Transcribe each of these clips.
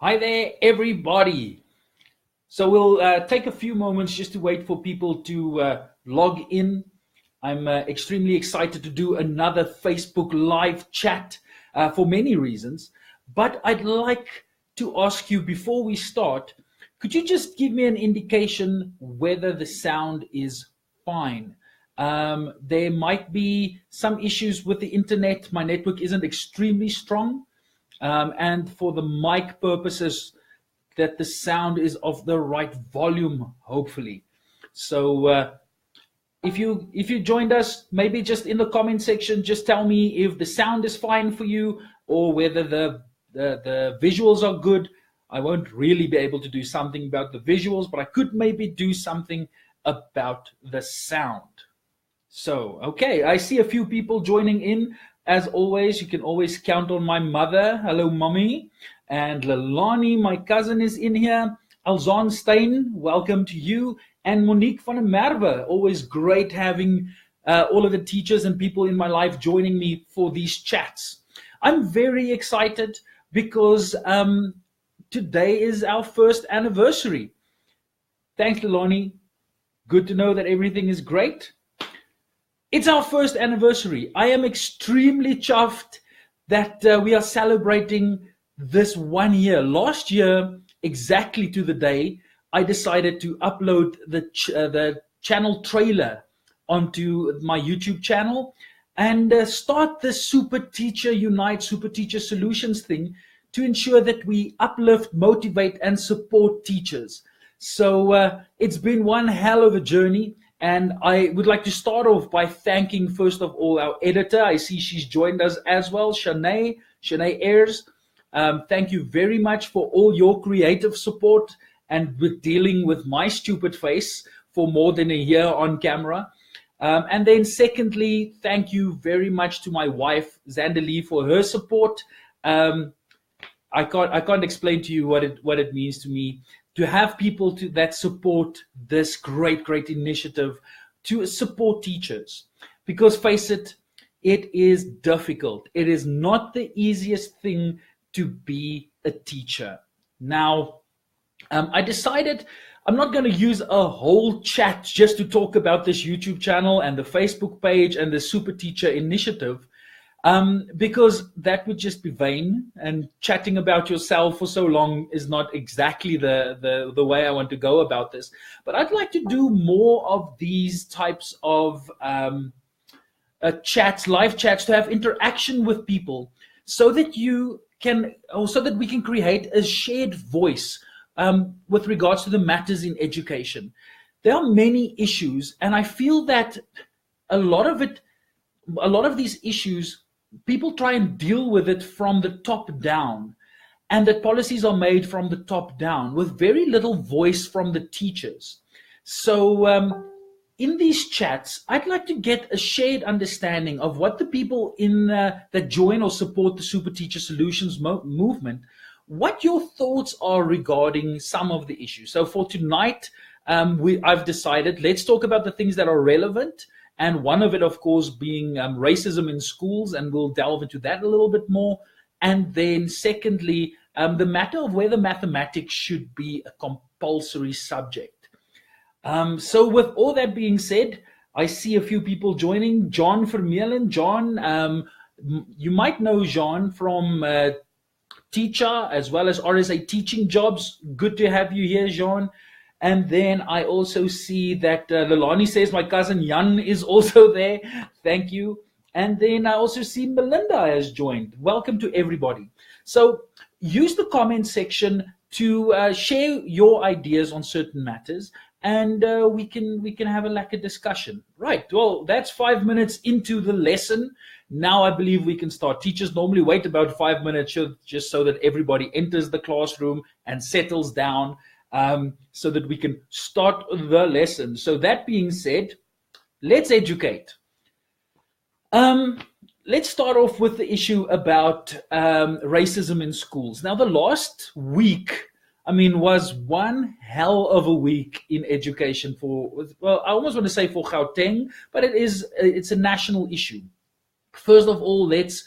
Hi there, everybody. So we'll take a few moments just to wait for people to log in. I'm extremely excited to do another Facebook live chat for many reasons. But I'd like to ask you before we start, could you just give me an indication whether the sound is fine? There might be some issues with the internet. My network isn't extremely strong. And for the mic purposes, that the sound is of the right volume, hopefully. So if you joined us, maybe just in the comment section, just tell me if the sound is fine for you or whether the visuals are good. I won't really be able to do something about the visuals, but I could maybe do something about the sound. So, okay, I see a few people joining in. As always, you can always count on my mother. Hello, mommy. And Lelani, my cousin, is in here. Alzon Stein, welcome to you. And Monique van der Merwe, always great having all of the teachers and people in my life joining me for these chats. I'm very excited because today is our first anniversary. Thanks, Lelani. Good to know that everything is great. It's our first anniversary. I am extremely chuffed that we are celebrating this 1 year. Last year, exactly to the day, I decided to upload the channel trailer onto my YouTube channel and start the Super Teacher Unite, Super Teacher Solutions thing to ensure that we uplift, motivate, and support teachers. So it's been one hell of a journey. And I would like to start off by thanking, first of all, our editor. I see she's joined us as well, Shanae Ayers. Thank you very much for all your creative support and with dealing with my stupid face for more than a year on camera. And then secondly, thank you very much to my wife, Zandalee, for her support. I can't explain to you what it means to me to have people that support this great initiative to support teachers. Because face it, it is difficult. It is not the easiest thing to be a teacher. Now, I decided I'm not going to use a whole chat just to talk about this YouTube channel and the Facebook page and the Super Teacher Initiative. Because that would just be vain, and chatting about yourself for so long is not exactly the way I want to go about this. But I'd like to do more of these types of chats, live chats, to have interaction with people, so that we can create a shared voice with regards to the matters in education. There are many issues, and I feel that a lot of these issues, people try and deal with it from the top down, and that policies are made from the top down with very little voice from the teachers. So in these chats, I'd like to get a shared understanding of what the people that join or support the Super Teacher Solutions movement, what your thoughts are regarding some of the issues. So for tonight, I've decided, let's talk about the things that are relevant. And one of it, of course, being racism in schools, and we'll delve into that a little bit more. And then secondly, the matter of whether mathematics should be a compulsory subject. So with all that being said, I see a few people joining. John Vermeulen. John, you might know John from Teacher as well as RSA Teaching Jobs. Good to have you here, John. And then I also see that Lelani says my cousin Jan is also there. Thank you. And then I also see Melinda has joined. Welcome to everybody. So use the comment section to share your ideas on certain matters, and we can have a discussion. Right. Well, that's 5 minutes into the lesson. Now I believe we can start. Teachers normally wait about 5 minutes just so that everybody enters the classroom and settles down. So that we can start the lesson. So that being said, let's educate. Let's start off with the issue about racism in schools. Now, the last week, was one hell of a week in education I almost want to say for Gauteng, but it's a national issue. First of all, let's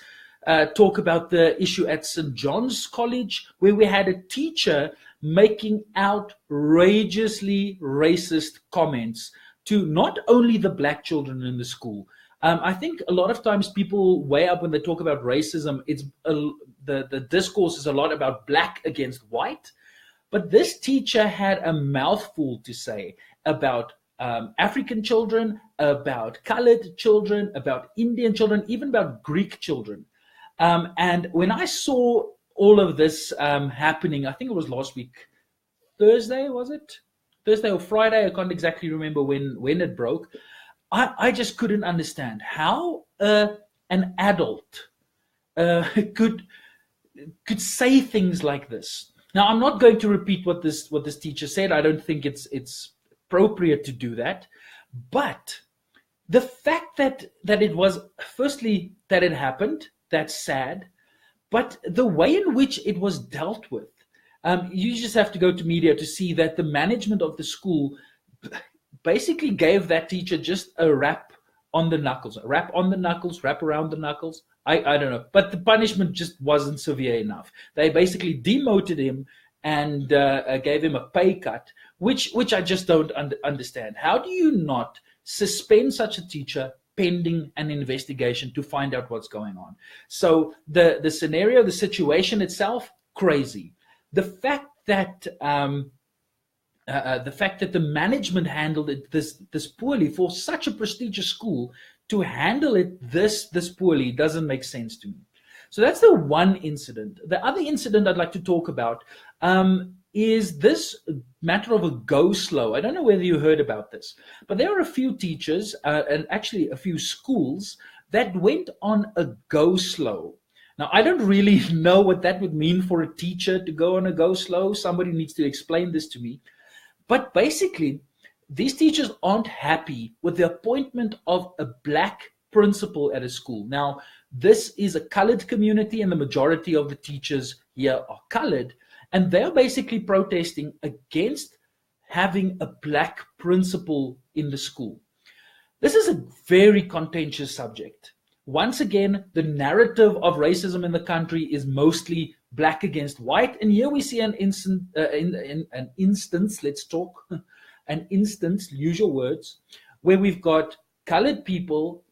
talk about the issue at St. John's College, where we had a teacher making outrageously racist comments to not only the black children in the school. I think a lot of times people weigh up when they talk about racism, the discourse is a lot about black against white. But this teacher had a mouthful to say about African children, about colored children, about Indian children, even about Greek children. And when I saw all of this happening, I think it was last week, Thursday, was it? Thursday or Friday, I can't exactly remember when it broke. I just couldn't understand how an adult could say things like this. Now, I'm not going to repeat what this teacher said. I don't think it's appropriate to do that. But the fact that it was, firstly, that it happened, that's sad. But the way in which it was dealt with, you just have to go to media to see that the management of the school basically gave that teacher just a rap on the knuckles, rap around the knuckles. I don't know, but the punishment just wasn't severe enough. They basically demoted him and gave him a pay cut, which I just don't understand. How do you not suspend such a teacher pending an investigation to find out what's going on? So the scenario, the situation itself, crazy. The fact that the management handled it this poorly for such a prestigious school, to handle it this poorly doesn't make sense to me. So that's the one incident. The other incident I'd like to talk about is this matter of a go slow. I don't know whether you heard about this, but there are a few teachers and actually a few schools that went on a go slow. Now, I don't really know what that would mean for a teacher to go on a go slow. Somebody needs to explain this to me. But basically, these teachers aren't happy with the appointment of a black principal at a school. Now, this is a colored community, and the majority of the teachers here are colored, and they're basically protesting against having a black principal in the school. This is a very contentious subject. Once again, the narrative of racism in the country is mostly black against white, and here we see an instance, use your words, where we've got colored people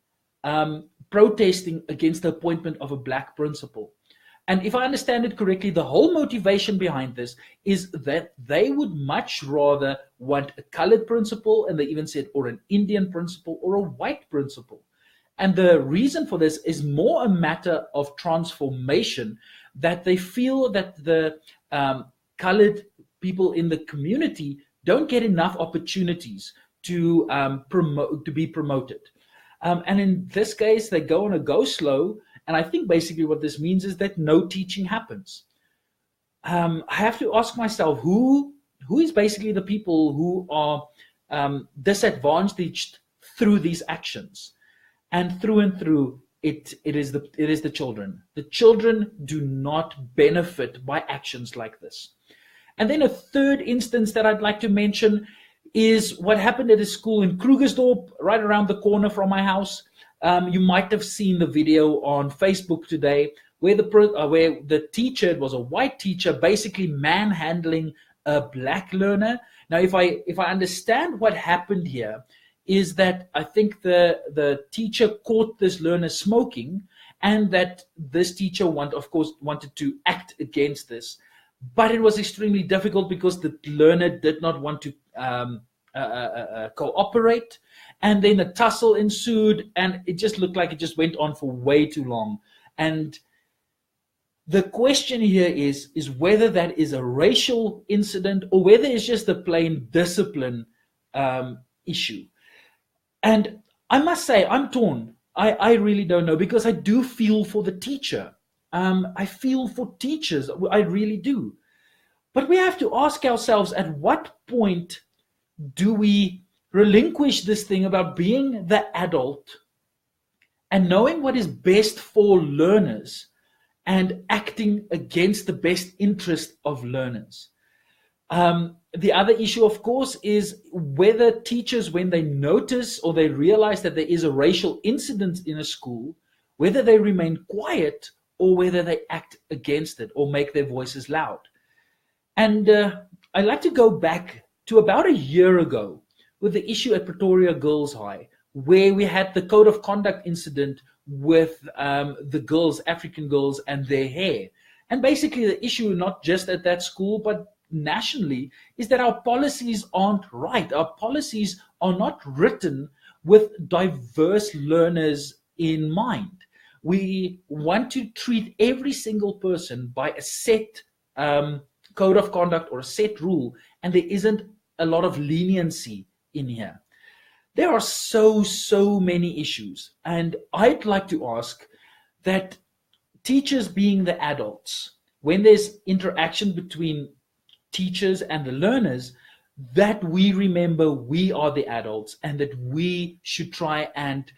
protesting against the appointment of a black principal. And if I understand it correctly, the whole motivation behind this is that they would much rather want a colored principal, and they even said, or an Indian principal, or a white principal. And the reason for this is more a matter of transformation, that they feel that the colored people in the community don't get enough opportunities to be promoted. And in this case, they go on a go slow. And I think basically what this means is that no teaching happens. I have to ask myself, who is basically the people who are disadvantaged through these actions? And through, it is the children. The children do not benefit by actions like this. And then a third instance that I'd like to mention is what happened at a school in Krugersdorp, right around the corner from my house. You might have seen the video on Facebook today, where the teacher, it was a white teacher, basically manhandling a black learner. Now, if I understand what happened here, is that I think the teacher caught this learner smoking, and that this teacher wanted to act against this. But it was extremely difficult because the learner did not want to cooperate. And then a tussle ensued, and it just looked like it just went on for way too long. And the question here is whether that is a racial incident or whether it's just a plain discipline issue. And I must say, I'm torn. I really don't know, because I do feel for the teacher. I feel for teachers. I really do. But we have to ask ourselves, at what point do we relinquish this thing about being the adult and knowing what is best for learners and acting against the best interest of learners? The other issue, of course, is whether teachers, when they notice or they realize that there is a racial incident in a school, whether they remain quiet or whether they act against it or make their voices loud. And I'd like to go back to about a year ago with the issue at Pretoria Girls High, where we had the code of conduct incident with the girls, African girls, and their hair. And basically the issue, not just at that school, but nationally, is that our policies aren't right. Our policies are not written with diverse learners in mind. We want to treat every single person by a set code of conduct or a set rule, and there isn't a lot of leniency in here. There are so many issues, and I'd like to ask that teachers, being the adults, when there's interaction between teachers and the learners, that we remember we are the adults and that we should try and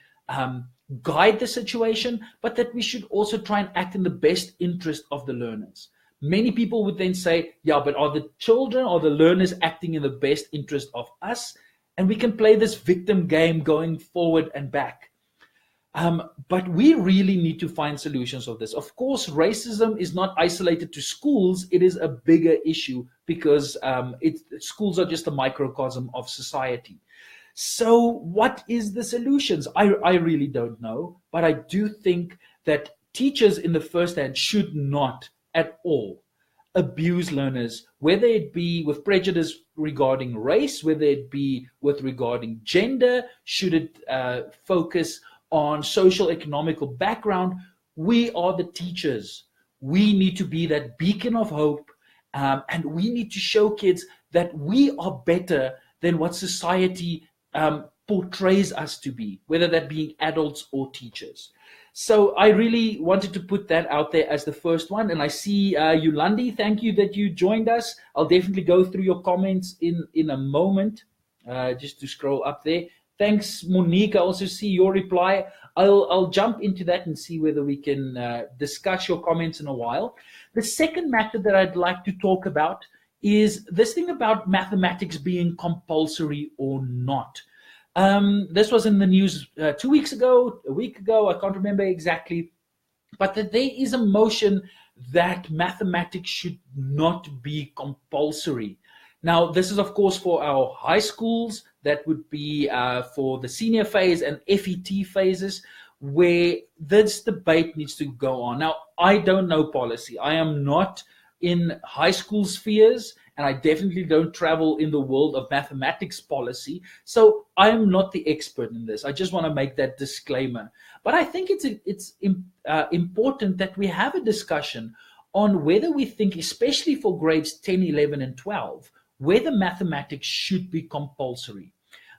guide the situation, but that we should also try and act in the best interest of the learners. Many people would then say, yeah, but are the children or the learners acting in the best interest of us? And we can play this victim game going forward and back. But we really need to find solutions of this. Of course, racism is not isolated to schools. It is a bigger issue because schools are just a microcosm of society. So what is the solutions? I really don't know, but I do think that teachers in the first hand should not at all abuse learners, whether it be with prejudice regarding race, whether it be with regarding gender, should it focus on social economical background. We are the teachers. We need to be that beacon of hope, and we need to show kids that we are better than what society portrays us to be, whether that being adults or teachers. So I really wanted to put that out there as the first one. And I see Yolandi, thank you that you joined us. I'll definitely go through your comments in a moment, just to scroll up there. Thanks, Monique. I also see your reply. I'll jump into that and see whether we can discuss your comments in a while. The second matter that I'd like to talk about is this thing about mathematics being compulsory or not. This was in the news 2 weeks ago, a week ago, I can't remember exactly, but that there is a motion that mathematics should not be compulsory. Now, this is, of course, for our high schools. That would be for the senior phase and FET phases, where this debate needs to go on. Now, I don't know policy. I am not in high school spheres, and I definitely don't travel in the world of mathematics policy. So I am not the expert in this. I just want to make that disclaimer. But I think it's important that we have a discussion on whether we think, especially for grades 10, 11, and 12, whether mathematics should be compulsory.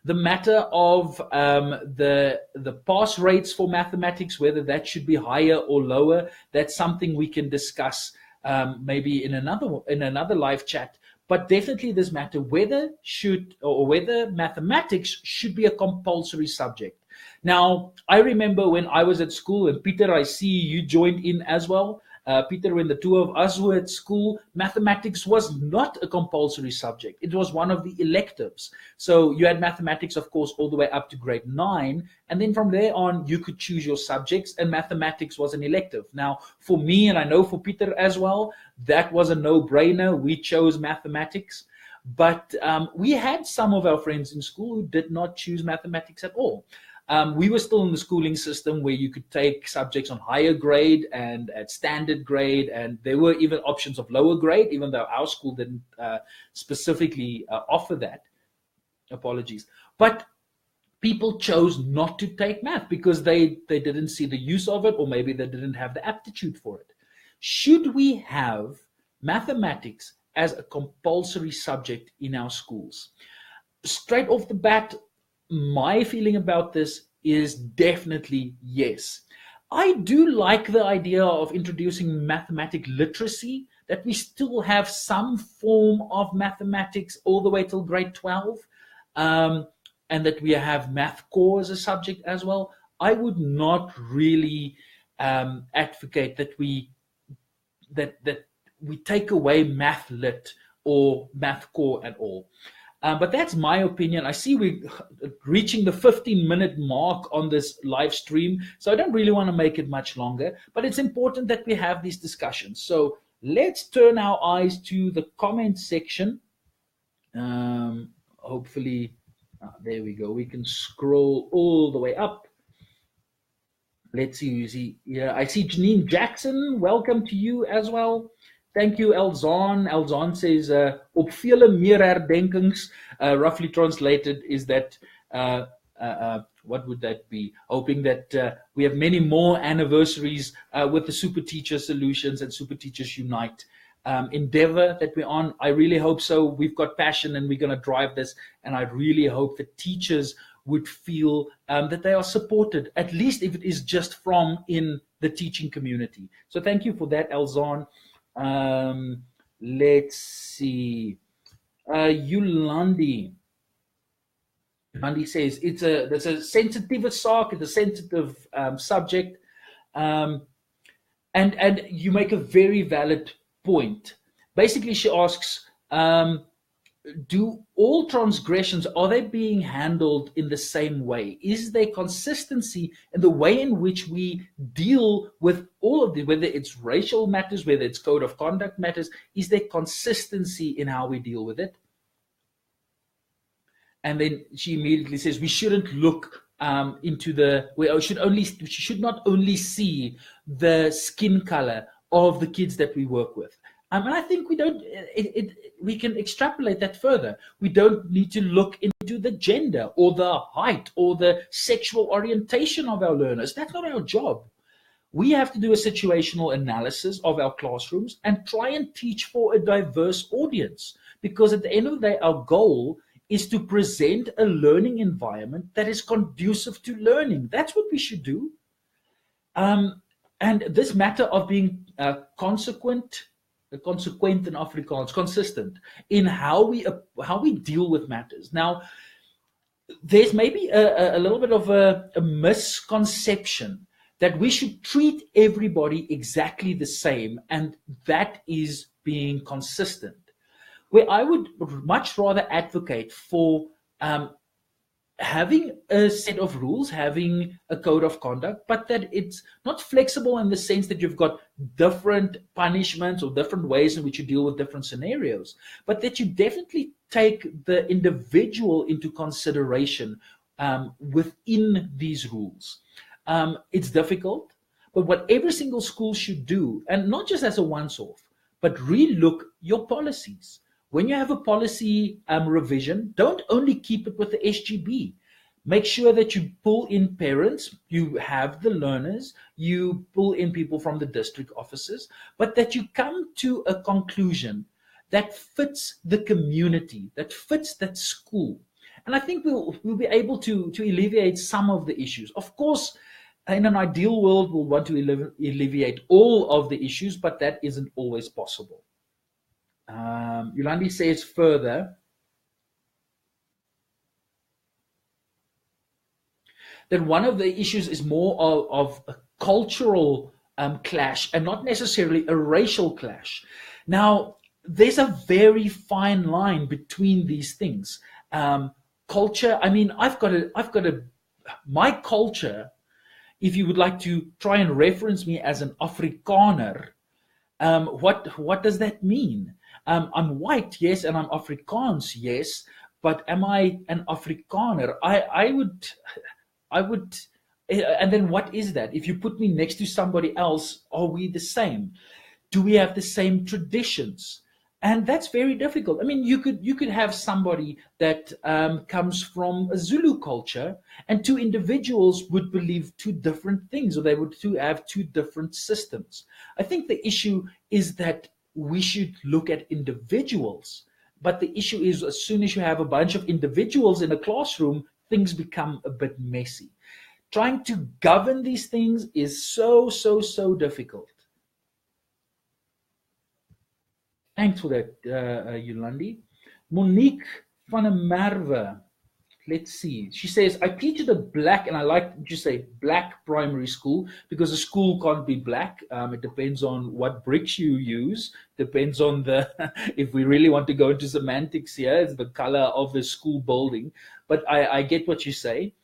The matter of the pass rates for mathematics, whether that should be higher or lower, that's something we can discuss maybe in another live chat. But definitely this matter, whether mathematics should be a compulsory subject. Now, I remember when I was at school, and Peter, I see you joined in as well. Peter, when the two of us were at school, mathematics was not a compulsory subject. It was one of the electives. So you had mathematics, of course, all the way up to grade 9. And then from there on, you could choose your subjects, and mathematics was an elective. Now, for me, and I know for Peter as well, that was a no-brainer. We chose mathematics. But we had some of our friends in school who did not choose mathematics at all. We were still in the schooling system where you could take subjects on higher grade and at standard grade, and there were even options of lower grade, even though our school didn't specifically offer that. Apologies. But people chose not to take math because they didn't see the use of it, or maybe they didn't have the aptitude for it. Should we have mathematics as a compulsory subject in our schools? Straight off the bat, my feeling about this is definitely yes. I do like the idea of introducing mathematic literacy, that we still have some form of mathematics all the way till grade 12, and that we have math core as a subject as well. I would not really advocate that we take away math lit or math core at all. But that's my opinion. I see we're reaching the 15-minute mark on this live stream, so I don't really want to make it much longer. But it's important that we have these discussions. So let's turn our eyes to the comment section. Hopefully, there we go. We can scroll all the way up. Let's see. You see, yeah, I see Janine Jackson. Welcome to you as well. Thank you, Elzon. Elzon says, op vele meer herdenkings, roughly translated, is that, what would that be? Hoping that we have many more anniversaries with the Super Teacher Solutions and Super Teachers Unite endeavor that we're on. I really hope so. We've got passion and we're going to drive this. And I really hope that teachers would feel that they are supported, at least if it is just from in the teaching community. So thank you for that, Elzon. Let's see. Yolandi says there's a sensitive saak, it's a sensitive subject, and you make a very valid point. Basically, she asks, do all transgressions, are they being handled in the same way? Is there consistency in the way in which we deal with all of the, whether it's racial matters, whether it's code of conduct matters, is there consistency in how we deal with it? And then she immediately says we shouldn't look into the, we should not only see the skin color of the kids that we work with. And I think we don't. We can extrapolate that further. We don't need to look into the gender or the height or the sexual orientation of our learners. That's not our job. We have to do a situational analysis of our classrooms and try and teach for a diverse audience. Because at the end of the day, our goal is to present a learning environment that is conducive to learning. That's what we should do. And this matter of being consequent in Afrikaans, consistent in how we deal with matters. Now, there's maybe a little bit of a misconception that we should treat everybody exactly the same, and that is being consistent. Where I would much rather advocate for having a set of rules, having a code of conduct, but that it's not flexible in the sense that you've got different punishments or different ways in which you deal with different scenarios, but that you definitely take the individual into consideration within these rules. It's difficult, but what every single school should do, and not just as a once-off, but relook your policies. When you have a policy revision, don't only keep it with the SGB. Make sure that you pull in parents, you have the learners, you pull in people from the district offices, but that you come to a conclusion that fits the community, that fits that school. And I think we'll be able to alleviate some of the issues. Of course, in an ideal world, we'll want to alleviate all of the issues, but that isn't always possible. Yolandi says further that one of the issues is more of a cultural clash and not necessarily a racial clash. Now, there's a very fine line between these things. Culture, I mean, my culture, if you would like to try and reference me as an Afrikaner, what does that mean? I'm white, yes, and I'm Afrikaans, yes, but am I an Afrikaner? I would, and then what is that? If you put me next to somebody else, are we the same? Do we have the same traditions? And that's very difficult. I mean, you could have somebody that comes from a Zulu culture, and two individuals would believe two different things, or they would have two different systems. I think the issue is that we should look at individuals, but the issue is as soon as you have a bunch of individuals in a classroom, things become a bit messy. Trying to govern these things is so difficult. Thanks for that, Yolandi. Monique van der Merwe let's see. She says, I teach at a black, and I like to say black primary school, because a school can't be black. It depends on what bricks you use, depends on the, if we really want to go into semantics here, it's the color of the school building. But I get what you say.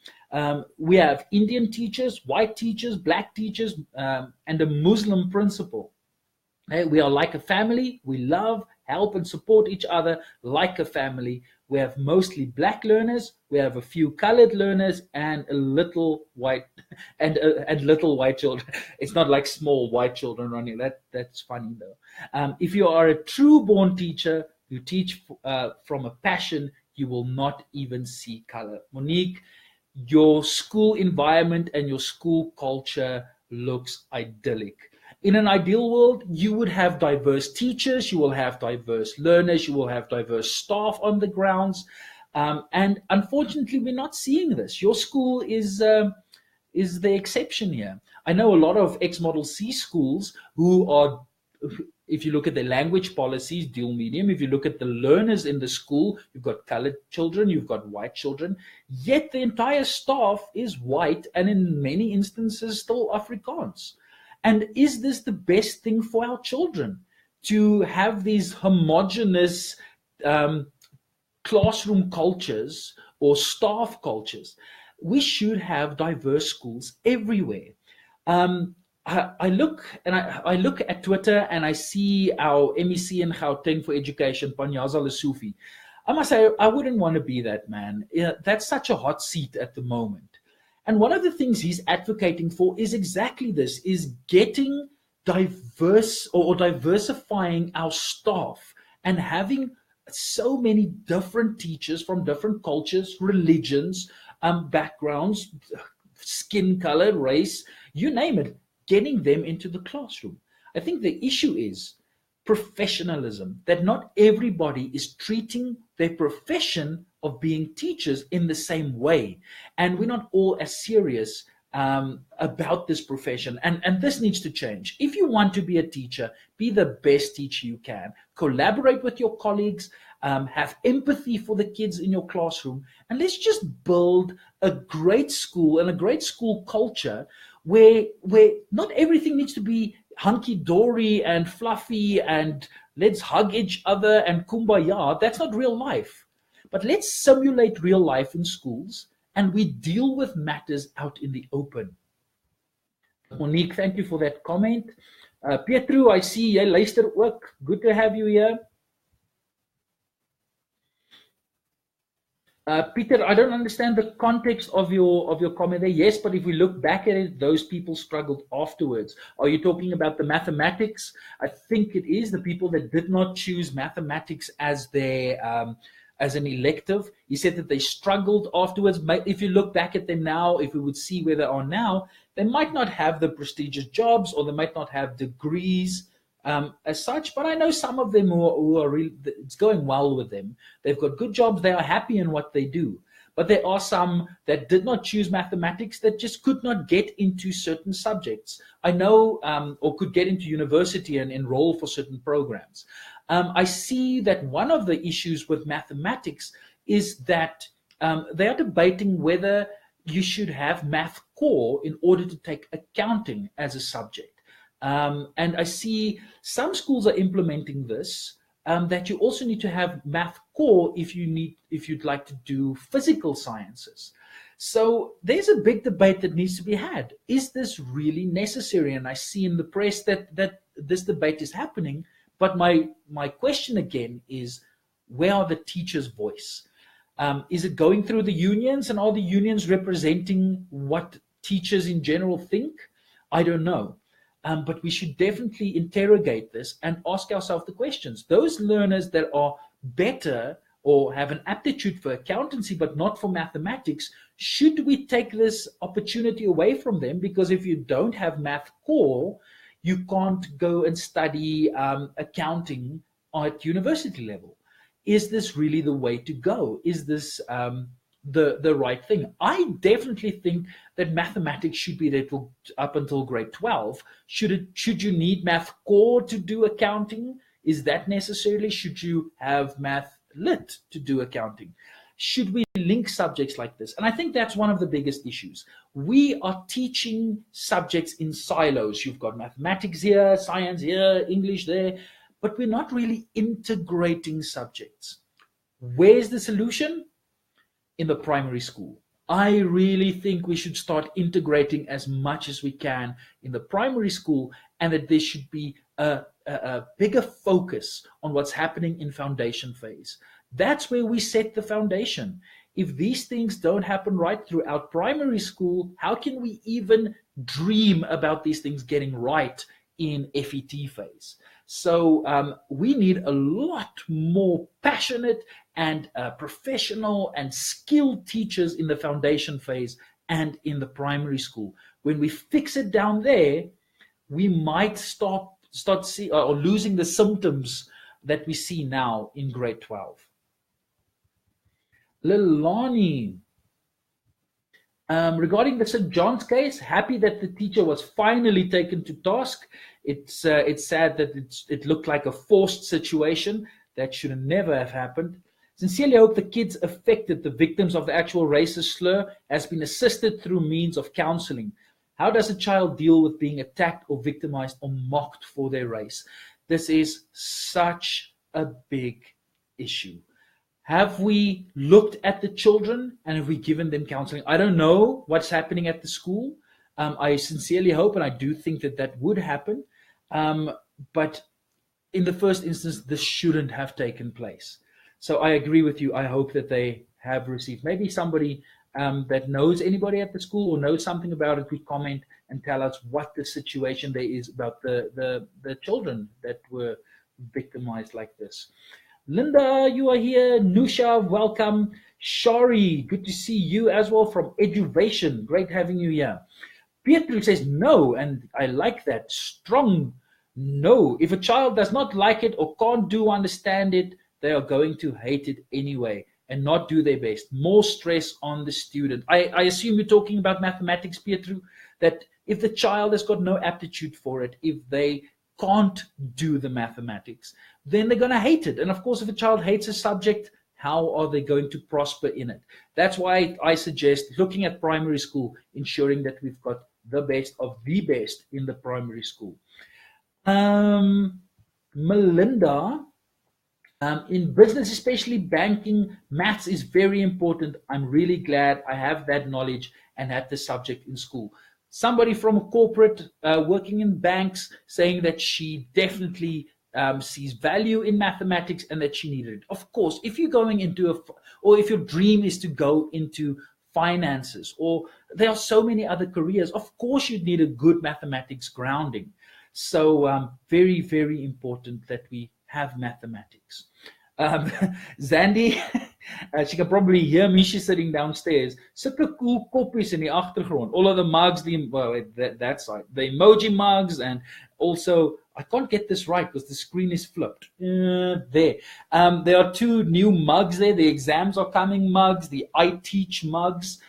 We have Indian teachers, white teachers, black teachers, and a Muslim principal. We are like a family. We love, help, and support each other like a family. We have mostly black learners. We have a few colored learners and a little white and little white children. It's not like small white children running. That's funny though. If you are a true born teacher, you teach from a passion, you will not even see color. Monique, your school environment and your school culture looks idyllic. In an ideal world, you would have diverse teachers, you will have diverse learners, you will have diverse staff on the grounds. And unfortunately, we're not seeing this. Your school is the exception here. I know a lot of ex-Model C schools who are, if you look at their language policies, dual medium, if you look at the learners in the school, you've got colored children, you've got white children, yet the entire staff is white and in many instances still Afrikaans. And is this the best thing for our children, to have these homogenous classroom cultures or staff cultures? We should have diverse schools everywhere. I look at Twitter and I see our MEC in Gauteng for Education, Panyaza Lesufi. I must say, I wouldn't want to be that man. That's such a hot seat at the moment. And one of the things he's advocating for is exactly this, is getting diverse or diversifying our staff and having so many different teachers from different cultures, religions, backgrounds, skin color, race, you name it, getting them into the classroom. I think the issue is professionalism, that not everybody is treating their profession of being teachers in the same way. And we're not all as serious about this profession. And this needs to change. If you want to be a teacher, be the best teacher you can. Collaborate with your colleagues, have empathy for the kids in your classroom, and let's just build a great school and a great school culture where not everything needs to be hunky-dory and fluffy and let's hug each other and kumbaya. That's not real life. But let's simulate real life in schools and we deal with matters out in the open. Monique, thank you for that comment. Pietro, I see jy luister ook. Good to have you here. Peter, I don't understand the context of your comment there. Yes, but if we look back at it, those people struggled afterwards. Are you talking about the mathematics? I think it is the people that did not choose mathematics as their as an elective. He said that they struggled afterwards. If you look back at them now, if we would see where they are now, they might not have the prestigious jobs or they might not have degrees as such, but I know some of them who are really, it's going well with them. They've got good jobs. They are happy in what they do. But there are some that did not choose mathematics that just could not get into certain subjects. I know, or could get into university and enroll for certain programs. I see that one of the issues with mathematics is that they are debating whether you should have math core in order to take accounting as a subject. And I see some schools are implementing this, that you also need to have math core if you'd like to do physical sciences. So there's a big debate that needs to be had. Is this really necessary? And I see in the press that this debate is happening. But my question again is, where are the teachers' voice? Is it going through the unions, and are the unions representing what teachers in general think? I don't know. But we should definitely interrogate this and ask ourselves the questions. Those learners that are better or have an aptitude for accountancy but not for mathematics, should we take this opportunity away from them? Because if you don't have math core, you can't go and study accounting at university level. Is this really the way to go? Is this the right thing? I definitely think that mathematics should be there up until grade 12. Should you need math core to do accounting? Is that necessarily? Should you have math lit to do accounting? should we link subjects like this? And I think that's one of the biggest issues. We are teaching subjects in silos. You've got mathematics here, science here, English there, but we're not really integrating subjects. Where's the solution? In the primary school. I really think we should start integrating as much as we can in the primary school, and that there should be a bigger focus on what's happening in foundation phase. That's where we set the foundation. If these things don't happen right throughout primary school, how can we even dream about these things getting right in FET phase? So we need a lot more passionate and professional and skilled teachers in the foundation phase and in the primary school. When we fix it down there, we might start see, or losing the symptoms that we see now in grade 12. Lilani, regarding the St. John's case, happy that the teacher was finally taken to task. It's sad that it looked like a forced situation that should never have happened. Sincerely hope the kids affected, the victims of the actual racist slur, has been assisted through means of counseling. How does a child deal with being attacked or victimized or mocked for their race? This is such a big issue. Have we looked at the children and have we given them counseling? I don't know what's happening at the school. I sincerely hope, and I do think that that would happen. But in the first instance, this shouldn't have taken place. So I agree with you. I hope that they have received. Maybe somebody that knows anybody at the school or knows something about it could comment and tell us what the situation there is about the children that were victimized like this. Linda, you are here. Nusha, welcome. Shari, good to see you as well from Eduvation. Great having you here. Pietro says no, and I like that. Strong no. If a child does not like it or can't understand it, they are going to hate it anyway and not do their best. More stress on the student. I assume you're talking about mathematics, Pietro, that if the child has got no aptitude for it, if they can't do the mathematics, then they're going to hate it. And of course, if a child hates a subject, how are they going to prosper in it? That's why I suggest looking at primary school, ensuring that we've got the best of the best in the primary school. Melinda, in business, especially banking, maths is very important. I'm really glad I have that knowledge and had the subject in school. Somebody from a corporate working in banks saying that she definitely sees value in mathematics and that she needed it. Of course, if you're going into or if your dream is to go into finances, or there are so many other careers, of course you need a good mathematics grounding. So very, very important that we have mathematics. Zandy, she can probably hear me, she's sitting downstairs. Sulke cool koppies in the achtergrond. All of the mugs, that side, the emoji mugs, and also, I can't get this right because the screen is flipped. There are two new mugs there. The exams are coming mugs, the I Teach mugs.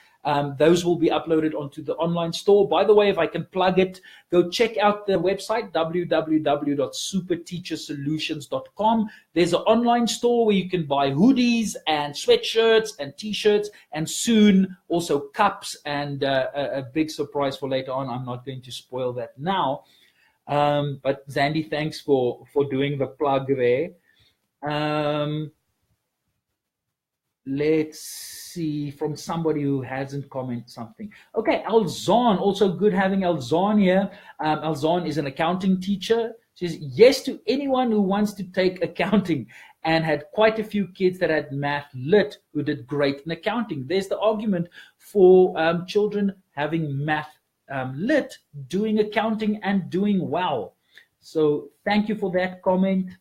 Those will be uploaded onto the online store. By the way, if I can plug it, go check out the website, www.superteachersolutions.com. There's an online store where you can buy hoodies and sweatshirts and t-shirts, and soon also cups, and a big surprise for later on. I'm not going to spoil that now. But Zandy, thanks for doing the plug there. Let's see, from somebody who hasn't commented something. Okay, Alzan, also good having Alzan here. Alzan is an accounting teacher. She says yes to anyone who wants to take accounting, and had quite a few kids that had math lit who did great in accounting. There's the argument for children having math lit, doing accounting and doing well. So thank you for that comment.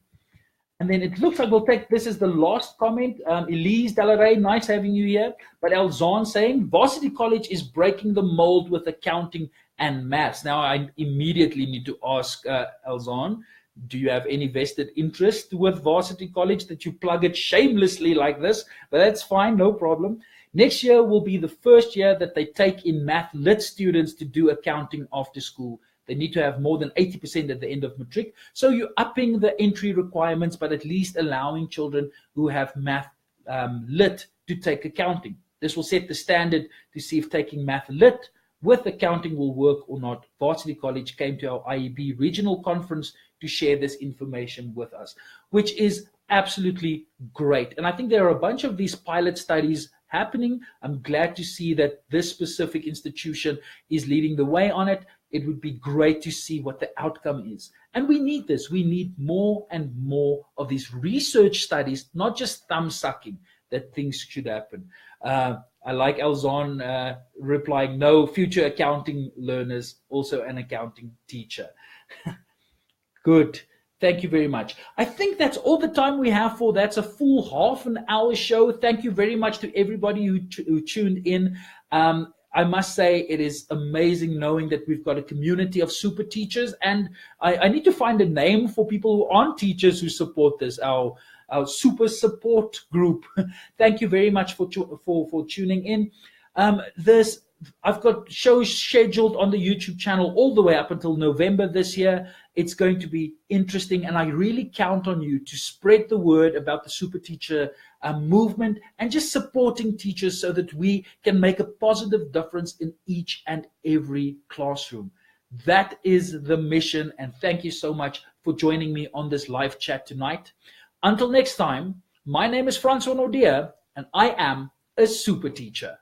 And then it looks like we'll take, this is the last comment. Elise Delaray, nice having you here. But Elzan saying, Varsity College is breaking the mold with accounting and maths. Now, I immediately need to ask Elzan, do you have any vested interest with Varsity College that you plug it shamelessly like this? But that's fine, no problem. Next year will be the first year that they take in math lit students to do accounting after school. They need to have more than 80% at the end of matric. So you're upping the entry requirements, but at least allowing children who have math lit to take accounting. This will set the standard to see if taking Math Lit with accounting will work or not. Varsity College came to our IEB regional conference to share this information with us, which is absolutely great. And I think there are a bunch of these pilot studies happening. I'm glad to see that this specific institution is leading the way on it. It would be great to see what the outcome is. And we need this. We need more and more of these research studies, not just thumb sucking that things should happen. I like Elzon replying, no, future accounting learners, also an accounting teacher. Good. Thank you very much. I think that's all the time we have for that's a full half an hour show. Thank you very much to everybody who tuned in. I must say it is amazing knowing that we've got a community of super teachers, and I need to find a name for people who aren't teachers who support this, our super support group. Thank you very much for tuning in. I've got shows scheduled on the YouTube channel all the way up until November this year. It's going to be interesting, and I really count on you to spread the word about the super teacher movement and just supporting teachers so that we can make a positive difference in each and every classroom. That is the mission, and thank you so much for joining me on this live chat tonight. Until next time, my name is Francois, and I am a super teacher.